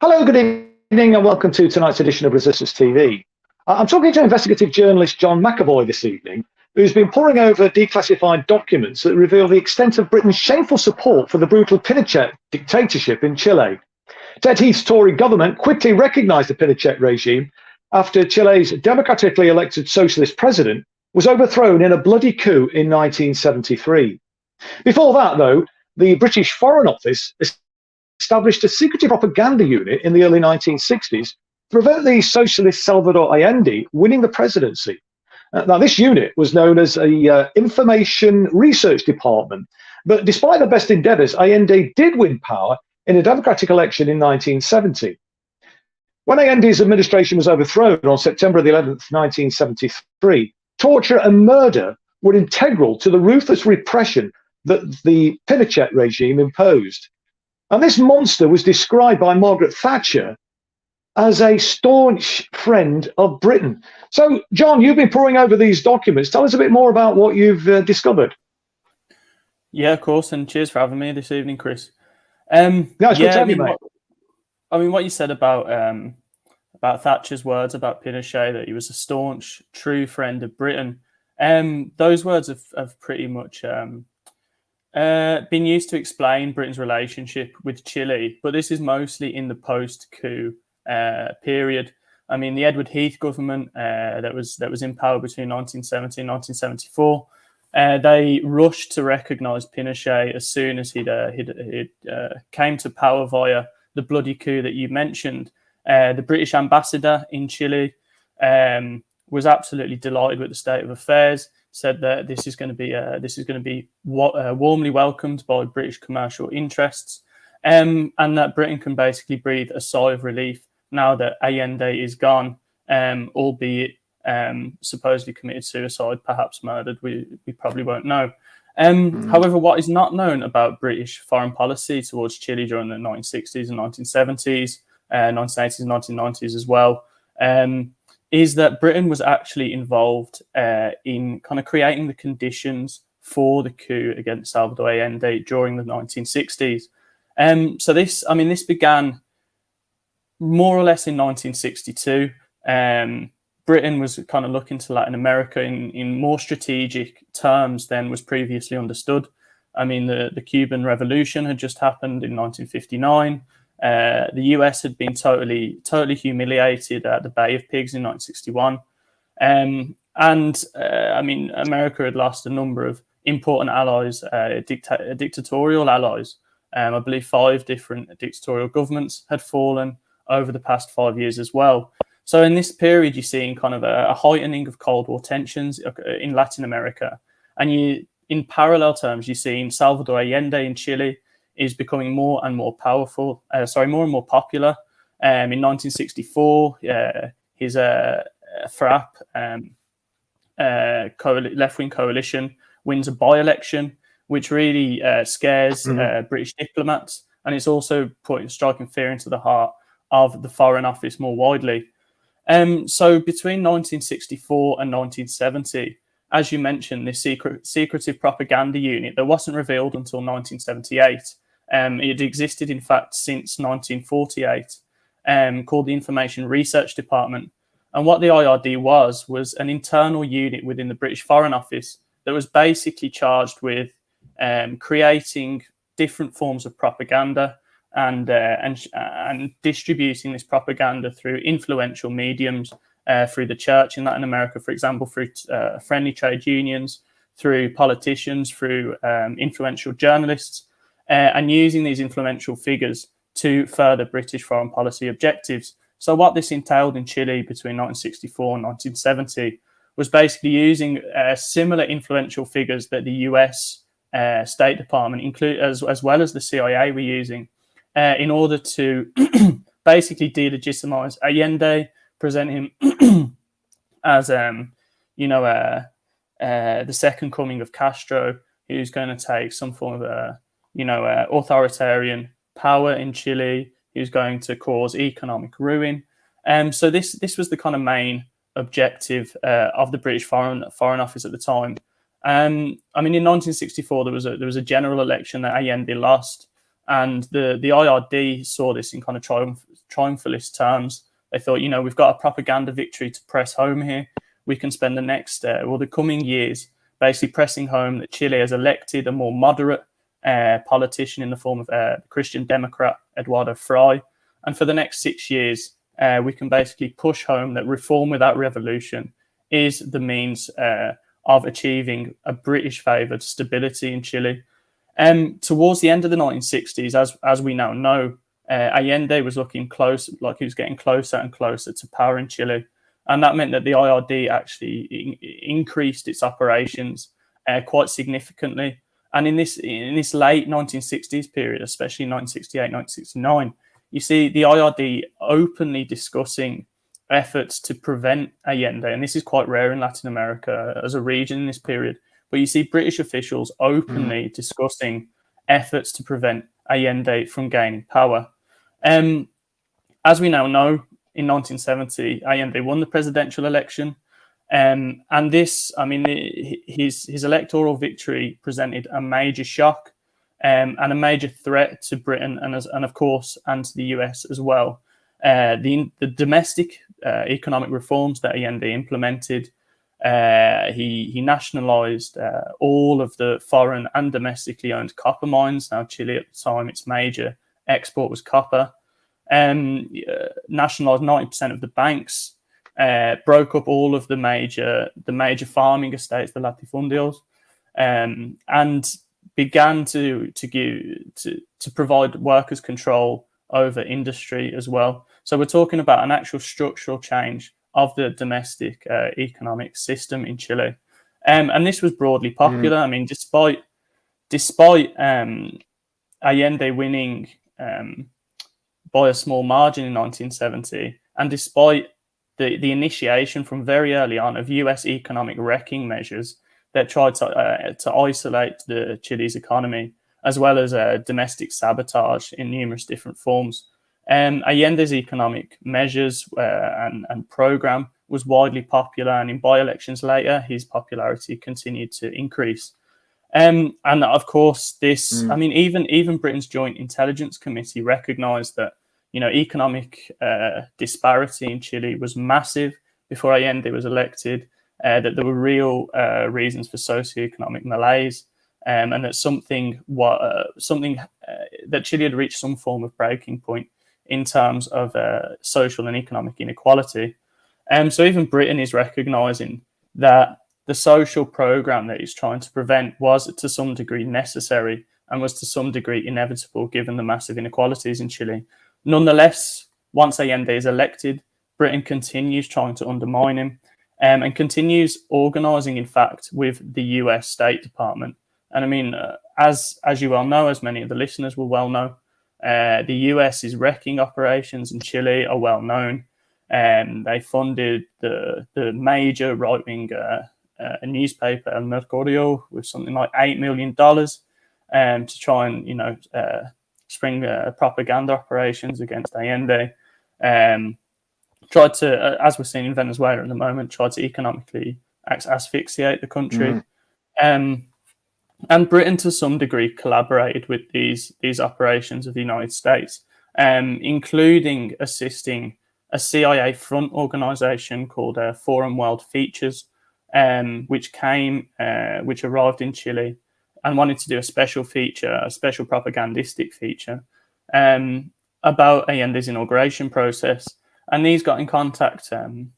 Hello, good evening, and welcome to tonight's edition of Resistance TV. I'm talking to investigative journalist John McAvoy this evening, who's been poring over declassified documents that reveal the extent of Britain's shameful support for the brutal Pinochet dictatorship in Chile. Ted Heath's Tory government quickly recognised the Pinochet regime after Chile's democratically elected socialist president was overthrown in a bloody coup in 1973. Before that, though, the British Foreign Office established a secretive propaganda unit in the early 1960s to prevent the socialist Salvador Allende winning the presidency. Now, this unit was known as a information research department, but despite their best endeavours, Allende did win power in a democratic election in 1970. When Allende's administration was overthrown on September the 11th, 1973, torture and murder were integral to the ruthless repression that the Pinochet regime imposed. And this monster was described by Margaret Thatcher as a staunch friend of Britain. So, John, you've been poring over these documents. Tell us a bit more about what you've discovered. Yeah, of course, and cheers for having me this evening, Chris. It's good to have you, mate. What you said about Thatcher's words about Pinochet, that he was a staunch, true friend of Britain, those words have pretty much been used to explain Britain's relationship with Chile, but this is mostly in the post-coup period. I mean, the Edward Heath government that was in power between 1970 and 1974, they rushed to recognise Pinochet as soon as he came to power via the bloody coup that you mentioned. The British ambassador in Chile was absolutely delighted with the state of affairs. Said that this is going to be warmly welcomed by British commercial interests, and that Britain can basically breathe a sigh of relief now that Allende is gone, albeit supposedly committed suicide, perhaps murdered. We probably won't know. However, what is not known about British foreign policy towards Chile during the 1960s and 1970s, 1980s and 1990s as well, is that Britain was actually involved in kind of creating the conditions for the coup against Salvador Allende during the 1960s. So this began more or less in 1962. Britain was kind of looking to Latin America in more strategic terms than was previously understood. I mean, the Cuban Revolution had just happened in 1959. The US had been totally humiliated at the Bay of Pigs in 1961. America had lost a number of important allies, dictatorial allies. I believe 5 different dictatorial governments had fallen over the past 5 years as well. So in this period, you're seeing kind of a heightening of Cold War tensions in Latin America. And in parallel terms, you're seeing Salvador Allende in Chile is becoming more and more popular. In 1964, his FRAP, left-wing coalition, wins a by-election, which really scares British diplomats, and it's also striking fear into the heart of the Foreign Office more widely. So between 1964 and 1970, as you mentioned, this secretive propaganda unit that wasn't revealed until 1978. It existed, in fact, since 1948, called the Information Research Department. And what the IRD was an internal unit within the British Foreign Office that was basically charged with creating different forms of propaganda and distributing this propaganda through influential mediums, through the church in Latin America, for example, through friendly trade unions, through politicians, through influential journalists, and using these influential figures to further British foreign policy objectives. So what this entailed in Chile between 1964 and 1970 was basically using similar influential figures that the US State Department, as well as the CIA, were using in order to basically delegitimize Allende, present him as the second coming of Castro, who's going to take some form of authoritarian power in Chile, who's going to cause economic ruin. So this was the kind of main objective of the British Foreign Office at the time. In 1964 there was a general election that Allende lost, and the IRD saw this and kind of triumphalist terms. They thought, we've got a propaganda victory to press home here. We can spend the next, the coming years basically pressing home that Chile has elected a more moderate politician in the form of Christian Democrat Eduardo Frei. And for the next 6 years, we can basically push home that reform without revolution is the means of achieving a British-favoured stability in Chile. Towards the end of the 1960s, as we now know, Allende was looking close, like he was getting closer and closer to power in Chile. And that meant that the IRD actually increased its operations quite significantly. And in this late 1960s period, especially 1968, 1969, you see the IRD openly discussing efforts to prevent Allende. And this is quite rare in Latin America as a region in this period. But you see British officials openly discussing efforts to prevent Allende from gaining power. As we now know, in 1970, Allende won the presidential election. And this, his electoral victory presented a major shock and a major threat to Britain and of course, and to the US as well. The domestic economic reforms that Allende implemented, he nationalized all of the foreign and domestically owned copper mines. Now, Chile at the time, its major export was copper. Nationalized 90% of the banks, broke up all of the major farming estates, the latifundios, and began to provide workers' control over industry as well. So we're talking about an actual structural change of the domestic economic system in Chile, and this was broadly popular. I mean, despite Allende winning by a small margin in 1970, and despite the initiation from very early on of US economic wrecking measures that tried to isolate the Chile's economy, as well as domestic sabotage in numerous different forms, Allende's economic measures and program was widely popular, and in by-elections later, his popularity continued to increase. And of course, this, even Britain's Joint Intelligence Committee recognized that, economic disparity in Chile was massive before Allende was elected, that there were real reasons for socioeconomic malaise, and that that Chile had reached some form of breaking point in terms of social and economic inequality. So even Britain is recognizing that the social program that he's trying to prevent was to some degree necessary and was to some degree inevitable given the massive inequalities in Chile. Nonetheless, once Allende is elected, Britain continues trying to undermine him and continues organizing, in fact, with the US State Department. And as you well know, as many of the listeners will well know, the US's wrecking operations in Chile are well known. They funded the major right-wing newspaper El Mercurio with something like $8 million to try and spring propaganda operations against Allende. Tried to, as we're seeing in Venezuela at the moment, tried to economically asphyxiate the country. And Britain, to some degree, collaborated with these operations of the United States, including assisting a CIA front organization called Forum World Features, which arrived in Chile and wanted to do a special propagandistic feature about Allende's inauguration process. And these got in contact,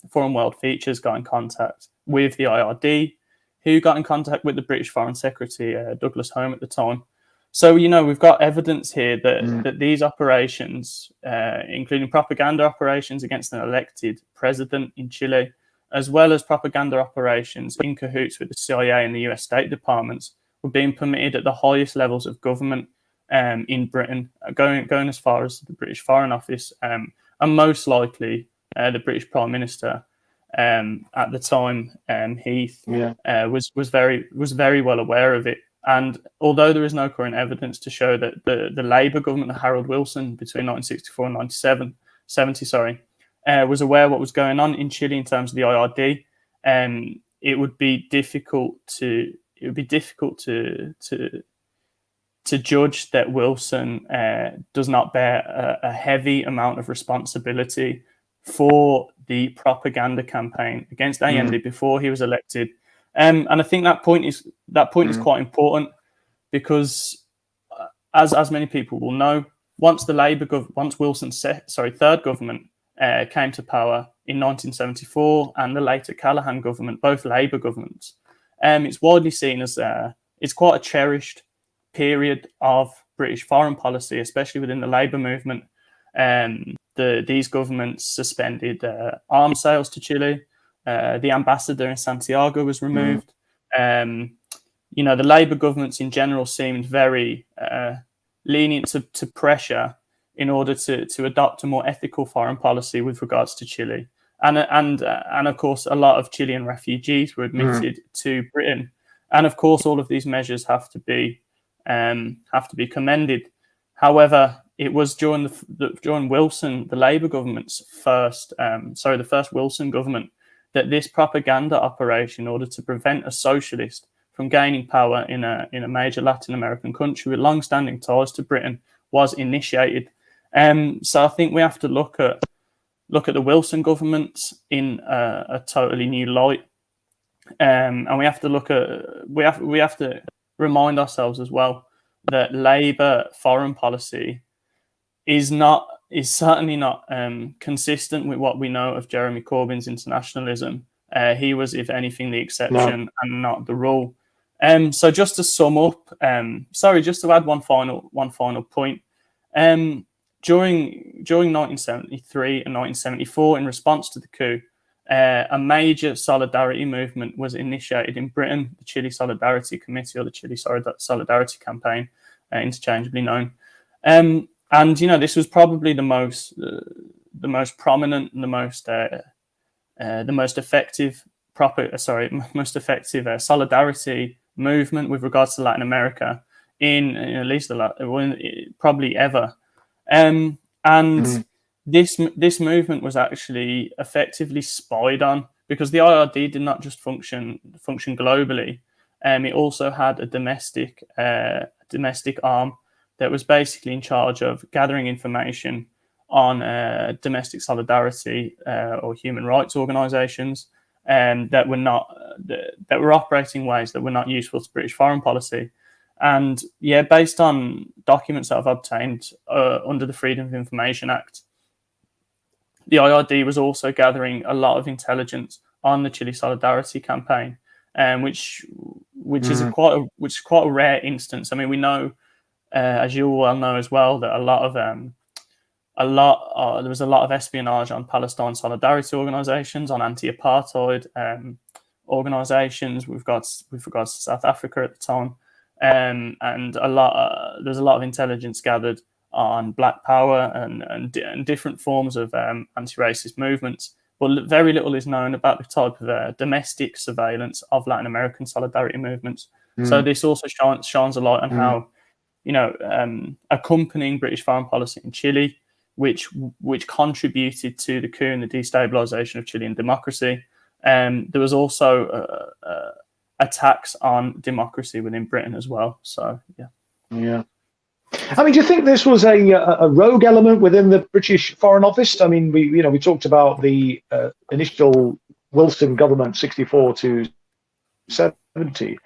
Foreign World Features got in contact with the IRD, who got in contact with the British Foreign Secretary, Douglas Home at the time. So, we've got evidence here that these operations, including propaganda operations against an elected president in Chile, as well as propaganda operations in cahoots with the CIA and the US State Departments, were being permitted at the highest levels of government in Britain, going as far as the British Foreign Office, and most likely the British Prime Minister at the time, Heath, was very well aware of it. And although there is no current evidence to show that the Labour government of Harold Wilson between 1964 and 1970, was aware of what was going on in Chile in terms of the IRD, it would be difficult to to judge that Wilson does not bear a heavy amount of responsibility for the propaganda campaign against Allende before he was elected. And I think that point is quite important, because as many people will know, once Wilson's third government came to power in 1974, and the later Callaghan government, both Labour governments, it's widely seen as it's quite a cherished period of British foreign policy, especially within the Labour movement. These governments suspended arms sales to Chile. The ambassador in Santiago was removed. The Labour governments in general seemed very lenient to pressure in order to adopt a more ethical foreign policy with regards to Chile. And of course, a lot of Chilean refugees were admitted to Britain. And of course, all of these measures have to be commended. However, it was during Wilson, the Labour government's the first Wilson government, that this propaganda operation, in order to prevent a socialist from gaining power in a major Latin American country with long-standing ties to Britain, was initiated. So I think we have to look at the Wilson government in a totally new light, and we have to remind ourselves as well that Labour foreign policy is certainly not consistent with what we know of Jeremy Corbyn's internationalism. He was, if anything, the exception and not the rule. So just to sum up, just to add one final point. During 1973 and 1974, in response to the coup, a major solidarity movement was initiated in Britain, the Chile Solidarity Committee, or the Chile Solidarity Campaign, interchangeably known. And this was probably the most prominent and the most effective solidarity movement with regards to Latin America in at least probably ever. This movement was actually effectively spied on, because the IRD did not just function globally. It also had a domestic arm that was basically in charge of gathering information on domestic solidarity or human rights organisations that were operating ways that were not useful to British foreign policy. And based on documents that I've obtained under the Freedom of Information Act, the IRD was also gathering a lot of intelligence on the Chile Solidarity Campaign, which is quite a rare instance. I mean, we know, as you well know as well, that there was a lot of espionage on Palestine solidarity organisations, on anti-apartheid organisations with regards to South Africa at the time, and there's a lot of intelligence gathered on Black Power and different forms of anti-racist movements, but very little is known about the type of domestic surveillance of Latin American solidarity movements. So this also shines a light on how, accompanying British foreign policy in Chile, which contributed to the coup and the destabilisation of Chilean democracy, there was also attacks on democracy within Britain as well. So yeah. I mean, do you think this was a rogue element within the British Foreign Office? I mean, we talked about the initial Wilson government, 64 to 70.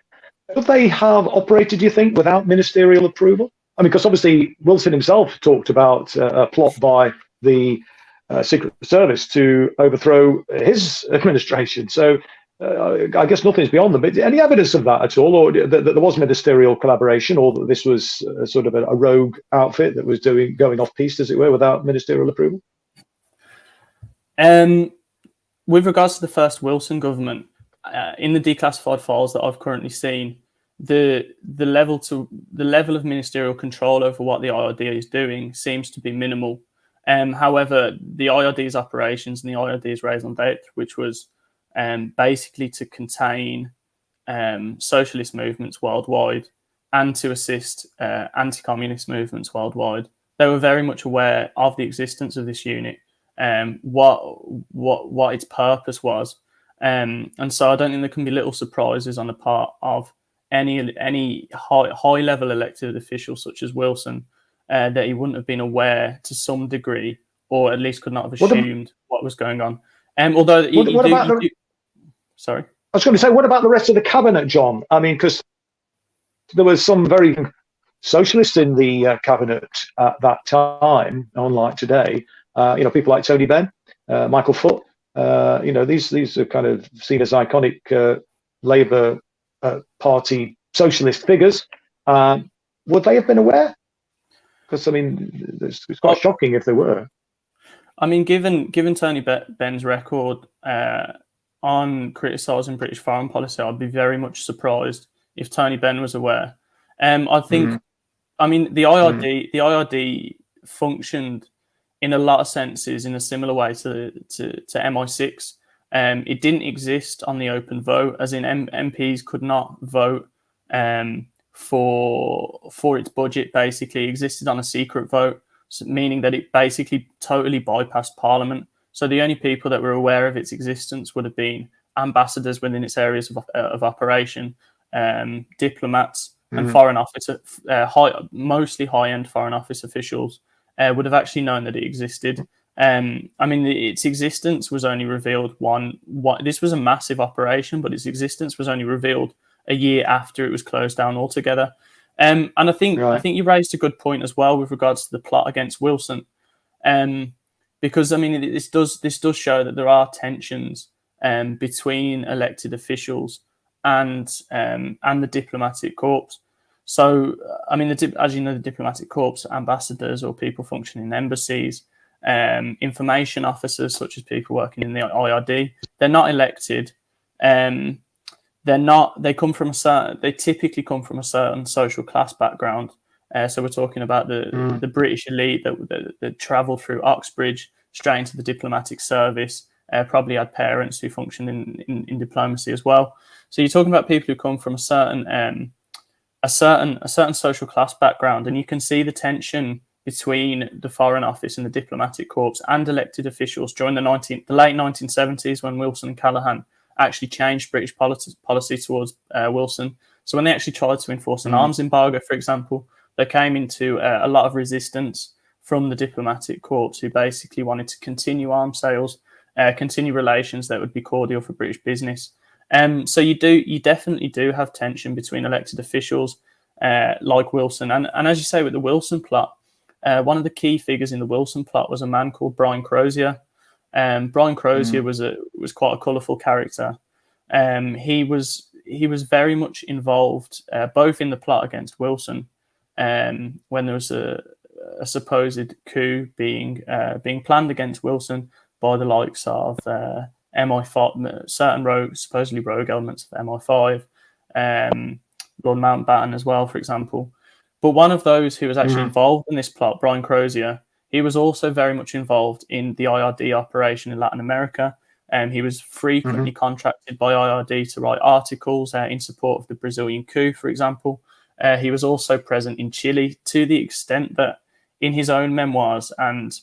Could they have operated, do you think, without ministerial approval? I mean, because obviously Wilson himself talked about a plot by the Secret Service to overthrow his administration. So I guess nothing's beyond them. But any evidence of that at all, or that there was ministerial collaboration, or that this was sort of a rogue outfit that was going off piste, as it were, without ministerial approval? With regards to the first Wilson government, in the declassified files that I've currently seen, the level of ministerial control over what the IRD is doing seems to be minimal. However, the IRD's operations and the IRD's raison d'etre, which was basically to contain socialist movements worldwide and to assist anti-communist movements worldwide, they were very much aware of the existence of this unit, what its purpose was, and so I don't think there can be little surprises on the part of any high level elected official such as Wilson that he wouldn't have been aware to some degree, or at least could not have assumed what was going on. Although sorry, I was going to say, what about the rest of the cabinet, John? I mean, because there was some very socialists in the cabinet at that time, unlike today. People like Tony Benn, Michael Foot. These are kind of seen as iconic Labour Party socialist figures. Would they have been aware? Because I mean, it's quite shocking if they were. I mean, given Tony Benn's record on criticising British foreign policy, I'd be very much surprised if Tony Benn was aware. I think, I mean, the IRD functioned in a lot of senses in a similar way to MI6. It didn't exist on the open vote, as in MPs could not vote for its budget. Basically, it existed on a secret vote, meaning that it basically totally bypassed Parliament. So the only people that were aware of its existence would have been ambassadors within its areas of operation, diplomats, and foreign office, mostly high-end foreign office officials would have actually known that it existed. I mean, its existence was only revealed this was a massive operation, but its existence was only revealed a year after it was closed down altogether. And I think you raised a good point as well with regards to the plot against Wilson, because I mean this does show that there are tensions between elected officials and the diplomatic corps. So I mean, as you know, the diplomatic corps, ambassadors or people functioning in embassies, information officers such as people working in the IRD, they're not elected. They typically come from a certain social class background. So we're talking about the British elite that travelled through Oxbridge straight into the diplomatic service, probably had parents who functioned in diplomacy as well. So you're talking about people who come from a certain social class background, and you can see the tension between the Foreign Office and the diplomatic corps and elected officials during the late 1970s, when Wilson and Callaghan actually changed British policy towards Wilson. So when they actually tried to enforce an arms embargo, for example, they came into a lot of resistance from the diplomatic corps, who basically wanted to continue arms sales, continue relations that would be cordial for British business. So you definitely do have tension between elected officials like Wilson. And as you say, with the Wilson plot, one of the key figures in the Wilson plot was a man called Brian Crozier. Brian Crozier was quite a colourful character. He was very much involved both in the plot against Wilson, when there was a supposed coup being planned against Wilson by the likes of MI5, certain supposedly rogue elements of MI5, Lord Mountbatten as well, for example. But one of those who was actually involved in this plot, Brian Crozier, he was also very much involved in the IRD operation in Latin America. He was frequently contracted by IRD to write articles in support of the Brazilian coup, for example. He was also present in Chile, to the extent that in his own memoirs, and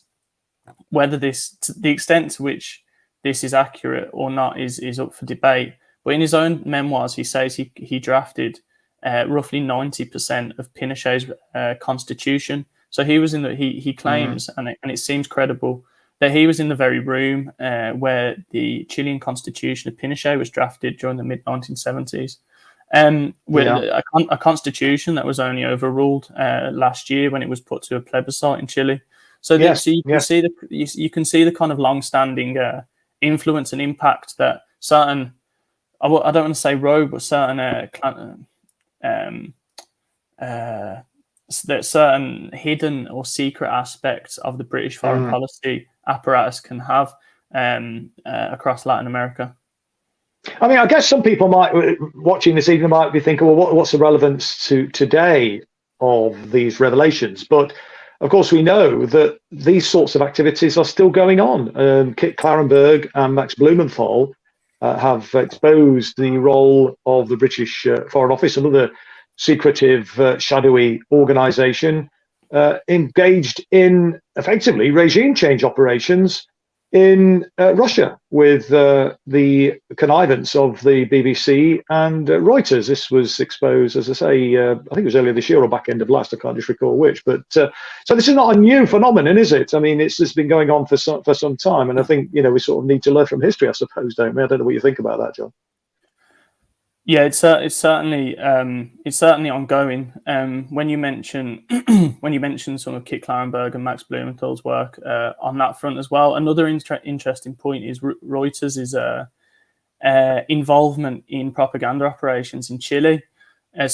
whether the extent to which this is accurate or not is up for debate, but in his own memoirs, he says he drafted roughly 90% of Pinochet's constitution. So he was he claims, and it seems credible, that he was in the very room where the Chilean constitution of Pinochet was drafted during the mid-1970s. With a constitution that was only overruled last year when it was put to a plebiscite in Chile. So, you can see the kind of long-standing influence and impact that certain, I don't want to say rogue, but certain that certain hidden or secret aspects of the British foreign policy apparatus can have across Latin America. I mean, I guess some people watching this evening might be thinking, well, what's the relevance to today of these revelations? But of course, we know that these sorts of activities are still going on. Kit Clarenberg and Max Blumenthal have exposed the role of the British Foreign Office, another secretive, shadowy organisation, engaged in effectively regime change operations in Russia with the connivance of the BBC and Reuters. This was exposed, as I say, I think it was earlier this year or back end of last. I can't just recall which. But so this is not a new phenomenon, is it? I mean, it's been going on for some time, and I think we sort of need to learn from history, I suppose, don't we? I don't know what you think about that, John. Yeah, it's certainly ongoing. When you mention some of Kit Clarenberg and Max Blumenthal's work on that front as well, another interesting point is Reuters' involvement in propaganda operations in Chile. In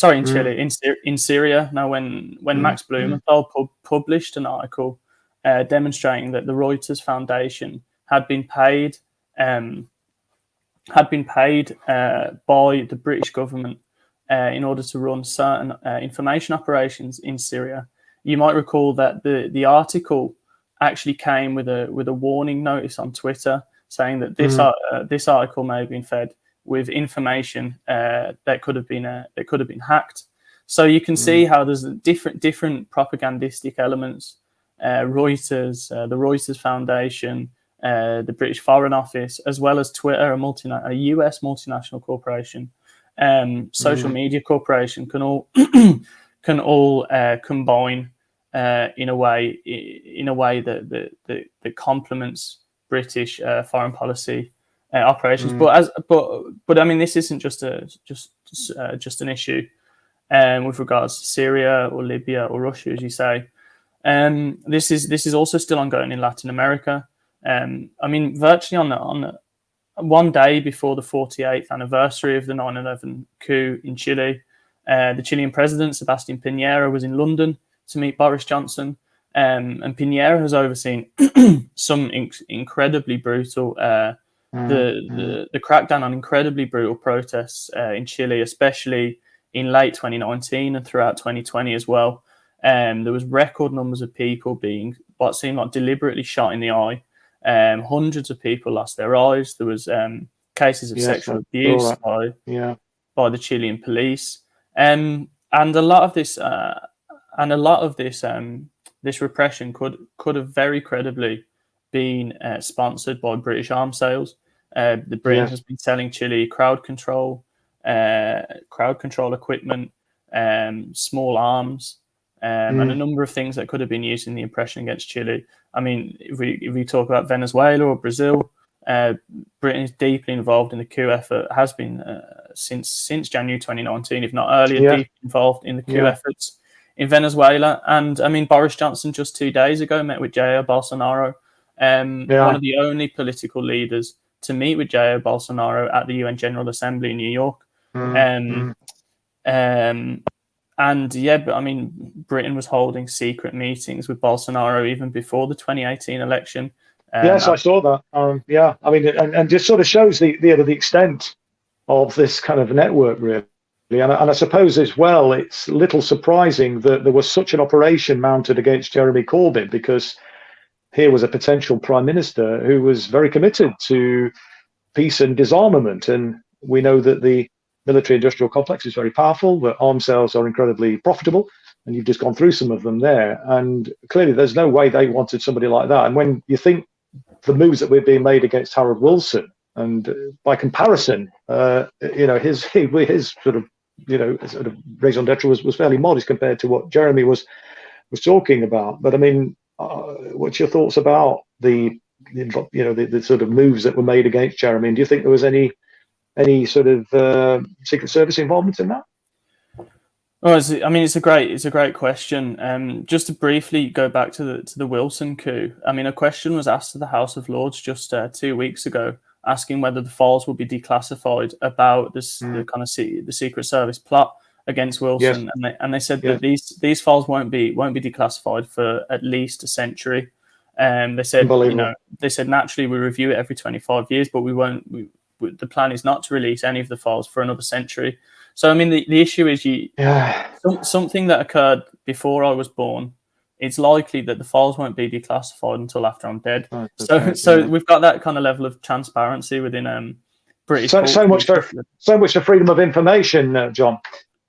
Syria. Now, when Max Blumenthal published an article demonstrating that the Reuters Foundation had been paid by the British government in order to run certain information operations in Syria. You might recall that the article actually came with a warning notice on Twitter saying that this article may have been fed with information that could have been hacked. So you can see how there's different propagandistic elements. Reuters, the Reuters Foundation, the British Foreign Office, as well as Twitter, a US multinational corporation, social media corporation, can all combine in a way that complements British foreign policy operations. But I mean, this isn't just an issue with regards to Syria or Libya or Russia, as you say. This is also still ongoing in Latin America. I mean, virtually on one day before the 48th anniversary of the 9/11 coup in Chile, the Chilean president, Sebastián Piñera, was in London to meet Boris Johnson. And Piñera has overseen some incredibly brutal, the crackdown on incredibly brutal protests in Chile, especially in late 2019 and throughout 2020 as well. There was record numbers of people being what seemed like deliberately shot in the eye. Hundreds of people lost their eyes. There was cases of sexual abuse by the Chilean police, and a lot of this repression could have very credibly been sponsored by British arms sales. The Britain has been selling Chile crowd control equipment, small arms. And a number of things that could have been used in the oppression against Chile. I mean, if we talk about Venezuela or Brazil, Britain is deeply involved in the coup effort, has been since January 2019, if not earlier, deeply involved in the coup efforts in Venezuela. And I mean, Boris Johnson just 2 days ago met with Jair Bolsonaro, one of the only political leaders to meet with Jair Bolsonaro at the UN General Assembly in New York. But I mean, Britain was holding secret meetings with Bolsonaro even before the 2018 election. Yes, I saw that. I mean, and just sort of shows the extent of this kind of network, really. And I suppose as well, it's little surprising that there was such an operation mounted against Jeremy Corbyn, because here was a potential prime minister who was very committed to peace and disarmament. And we know that the military-industrial complex is very powerful, but arms sales are incredibly profitable, and you've just gone through some of them there. And clearly there's no way they wanted somebody like that. And when you think the moves that were being made against Harold Wilson, and by comparison, his sort of raison d'etre was fairly modest compared to what Jeremy was talking about. But I mean, what's your thoughts about the sort of moves that were made against Jeremy? And do you think there was any sort of Secret Service involvement in that? Well, I mean, it's a great question. Just to briefly go back to the Wilson coup. I mean, a question was asked to the House of Lords just 2 weeks ago, asking whether the files will be declassified about this the Secret Service plot against Wilson, and they said that these files won't be declassified for at least a century. They said naturally we review it every 25 years, but we won't. The plan is not to release any of the files for another century. So, I mean, the issue is something that occurred before I was born. It's likely that the files won't be declassified until after I'm dead. So we've got that kind of level of transparency within British. So much for freedom of information, John.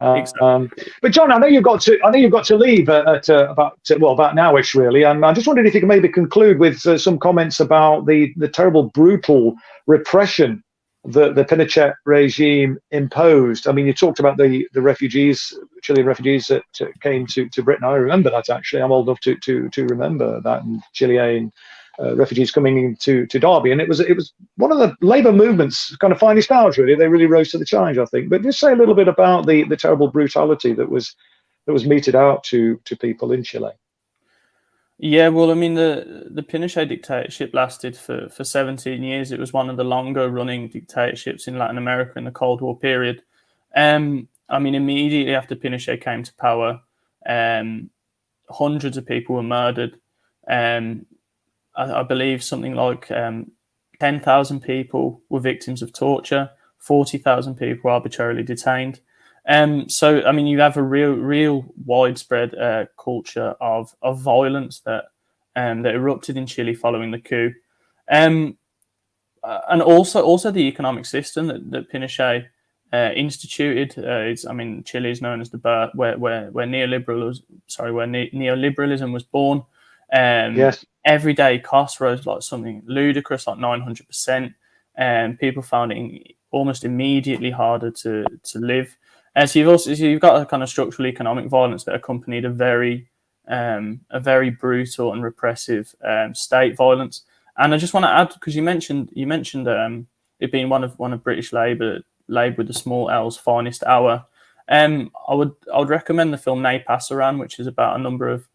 Exactly. But John, I know you've got to leave at about nowish, really. I just wondered if you could maybe conclude with some comments about the terrible, brutal repression that the Pinochet regime imposed. I mean, you talked about the refugees, Chilean refugees that came to Britain. I remember that, actually. I'm old enough to remember that, and Chilean refugees coming into Derby, and it was one of the labour movement's kind of finest hours. Really, they really rose to the challenge, I think. But just say a little bit about the terrible brutality that was meted out to people in Chile. Yeah, well, I mean, the Pinochet dictatorship lasted for 17 years. It was one of the longer running dictatorships in Latin America in the Cold War period. I mean, immediately after Pinochet came to power, hundreds of people were murdered. I believe something like 10,000 people were victims of torture, 40,000 people were arbitrarily detained. So, I mean, you have a real widespread culture of violence that erupted in Chile following the coup, and also the economic system that Pinochet instituted. Chile is known as the birth where neoliberalism was born. Yes. Everyday costs rose like something ludicrous, like 900%, and people found it almost immediately harder to live. So you've got a kind of structural economic violence that accompanied a very brutal and repressive state violence. And I just want to add, because you mentioned it being one of British Labour with the small L's finest hour. I would recommend the film Ne Passaran, which is about a number of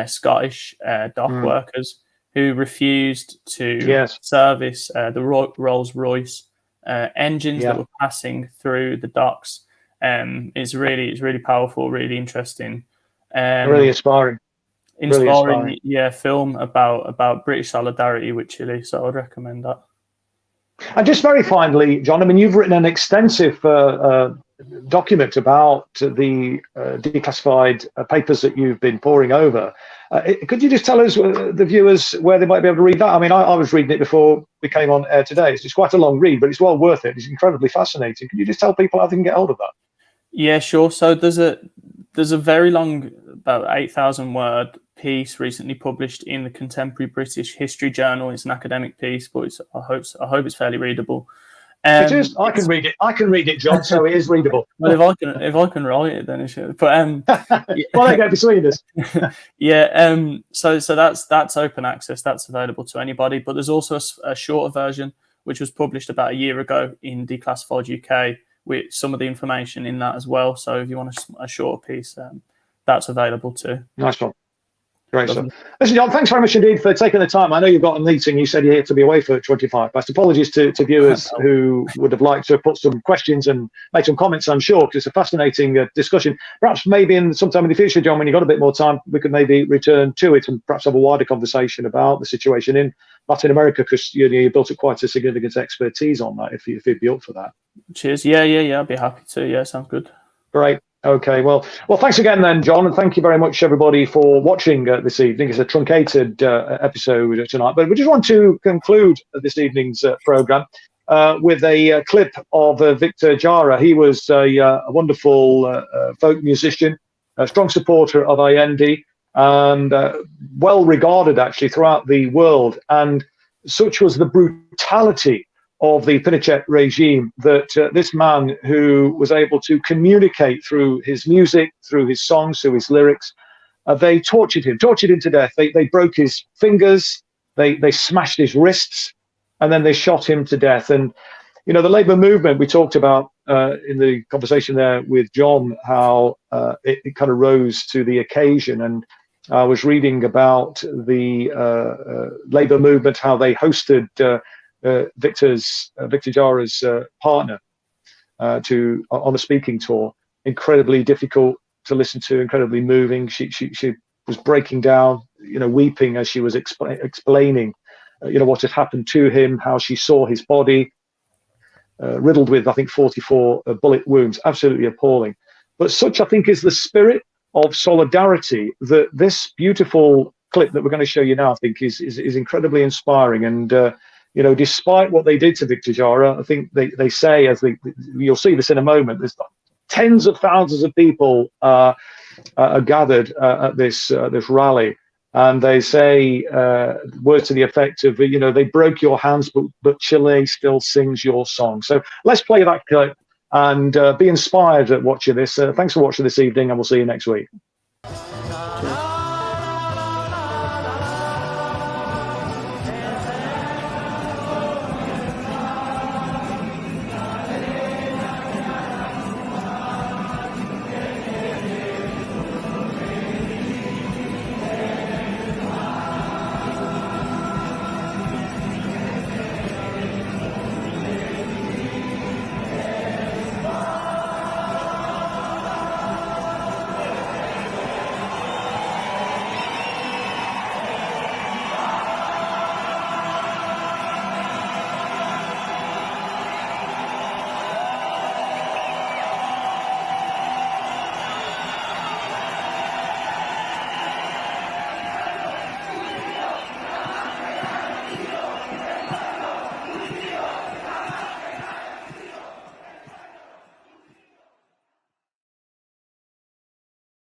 Scottish dock workers who refused to service the Rolls-Royce engines that were passing through the docks. It's really powerful, really interesting, really inspiring. Film about British solidarity with Chile. So I'd recommend that. And just very finally, John, I mean, you've written an extensive document about the declassified papers that you've been poring over. Could you just tell us, the viewers, where they might be able to read that? I mean, I was reading it before we came on air today. It's quite a long read, but it's well worth it. It's incredibly fascinating. Could you just tell people how they can get hold of that? Yeah, sure. So there's a very long, about 8,000 word piece recently published in the Contemporary British History Journal. It's an academic piece, but I hope it's fairly readable. It is. I can read it, John. So it is readable. Well, if I can write it, then it should. But well, there you go, between us. Yeah. So that's open access. That's available to anybody. But there's also a shorter version which was published about a year ago in Declassified UK, with some of the information in that as well. So if you want a shorter piece, that's available too. Nice one. Great stuff. Listen, John, thanks very much indeed for taking the time. I know you've got a meeting. You said you had to be away for 25 past. Apologies to viewers who would have liked to put some questions and make some comments, I'm sure, because it's a fascinating discussion. Perhaps maybe sometime in the future, John, when you've got a bit more time, we could maybe return to it and perhaps have a wider conversation about the situation in Latin America, because you built up quite a significant expertise on that, if you'd be up for that. Cheers. Yeah, I'd be happy to. Yeah, sounds good. Great. Okay, well, thanks again then, John, and thank you very much, everybody, for watching this evening. It's a truncated episode tonight, but we just want to conclude this evening's programme with a clip of Victor Jara. He was a wonderful folk musician, a strong supporter of Allende, and well regarded, actually, throughout the world. And such was the brutality of the Pinochet regime that this man, who was able to communicate through his music, through his songs, through his lyrics, they tortured him to death. They broke his fingers, they smashed his wrists, and then they shot him to death. And, the labor movement, we talked about in the conversation there with John, how it kind of rose to the occasion. And I was reading about the labor movement, how they hosted Victor Jara's partner on a speaking tour. Incredibly difficult to listen to, incredibly moving. She was breaking down, weeping as she was explaining, what had happened to him, how she saw his body riddled with, I think, 44 bullet wounds. Absolutely appalling. But such, I think, is the spirit of solidarity that this beautiful clip that we're going to show you now, I think, is incredibly inspiring. And despite what they did to Victor Jara, I think they say, you'll see this in a moment, there's tens of thousands of people are gathered at this rally, and they say words to the effect of, they broke your hands, but Chile still sings your song. So let's play that clip and be inspired at watching this. Thanks for watching this evening, and we'll see you next week.